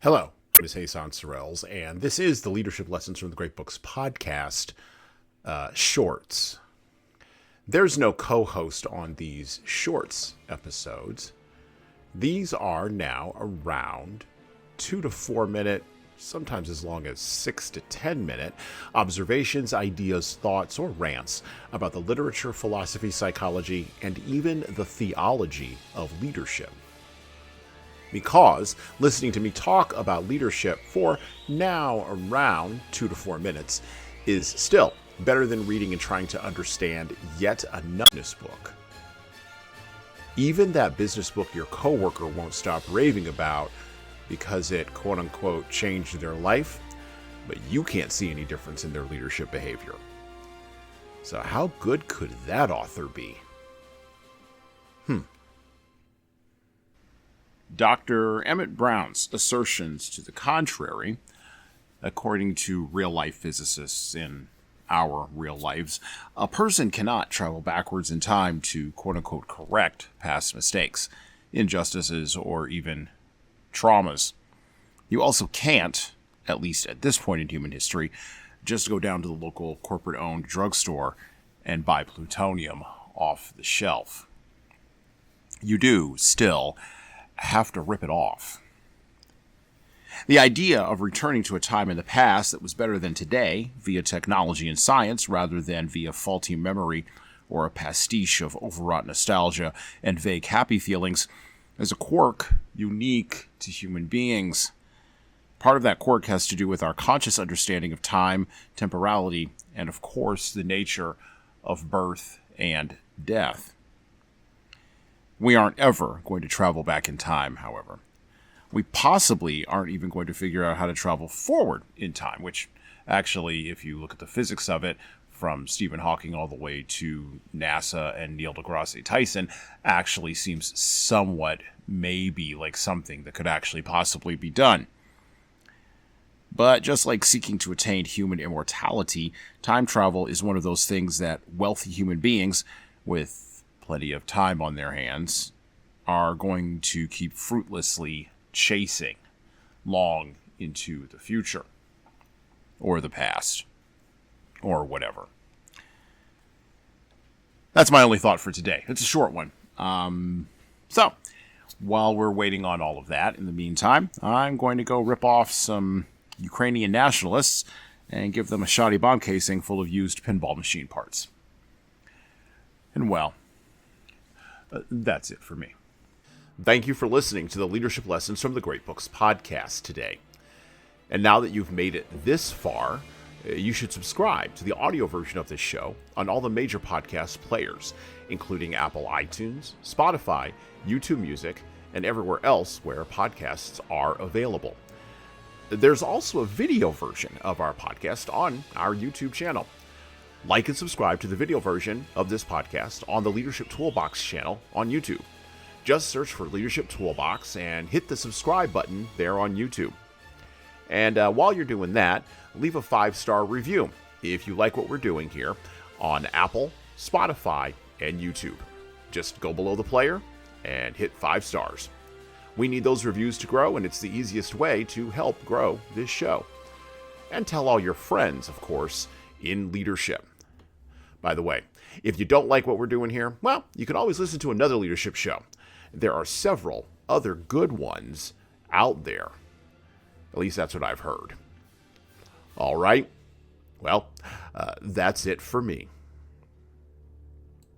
Hello, my name is Hassan Sorrells, and this is the Leadership Lessons from the Great Books podcast shorts. There's no co-host on these shorts episodes. These are now around 2 to 4 minute, sometimes as long as 6 to 10 minute observations, ideas, thoughts, or rants about the literature, philosophy, psychology, and even the theology of leadership. Because listening to me talk about leadership for now around 2 to 4 minutes is still better than reading and trying to understand yet another business book. Even that business book your coworker won't stop raving about because it quote-unquote changed their life, but you can't see any difference in their leadership behavior. So how good could that author be? Dr. Emmett Brown's assertions to the contrary, according to real-life physicists in our real lives, a person cannot travel backwards in time to quote-unquote correct past mistakes, injustices, or even traumas. You also can't, at least at this point in human history, just go down to the local corporate-owned drugstore and buy plutonium off the shelf. You do still have to rip it off. The idea of returning to a time in the past that was better than today via technology and science rather than via faulty memory or a pastiche of overwrought nostalgia and vague happy feelings is a quirk unique to human beings. Part of that quirk has to do with our conscious understanding of time, temporality, and of course the nature of birth and death. We aren't ever going to travel back in time, however. We possibly aren't even going to figure out how to travel forward in time, which actually, if you look at the physics of it, from Stephen Hawking all the way to NASA and Neil deGrasse Tyson, actually seems somewhat maybe like something that could actually possibly be done. But just like seeking to attain human immortality, time travel is one of those things that wealthy human beings with plenty of time on their hands are going to keep fruitlessly chasing long into the future or the past or whatever. That's my only thought for today. It's a short one. So while we're waiting on all of that, in the meantime, I'm going to go rip off some Ukrainian nationalists and give them a shoddy bomb casing full of used pinball machine parts. And well, that's it for me. Thank you for listening to the Leadership Lessons from the Great Books podcast today. And now that you've made it this far, you should subscribe to the audio version of this show on all the major podcast players, including Apple iTunes, Spotify, YouTube Music, and everywhere else where podcasts are available. There's also a video version of our podcast on our YouTube channel. Like and subscribe to the video version of this podcast on the Leadership Toolbox channel on YouTube. Just search for Leadership Toolbox and hit the subscribe button there on YouTube. And while you're doing that, leave a 5-star review if you like what we're doing here on Apple, Spotify, and YouTube. Just go below the player and hit 5 stars. We need those reviews to grow, and it's the easiest way to help grow this show. And tell all your friends, of course, in leadership. By the way, if you don't like what we're doing here, well, you can always listen to another leadership show. There are several other good ones out there. At least that's what I've heard. All right. Well, that's it for me.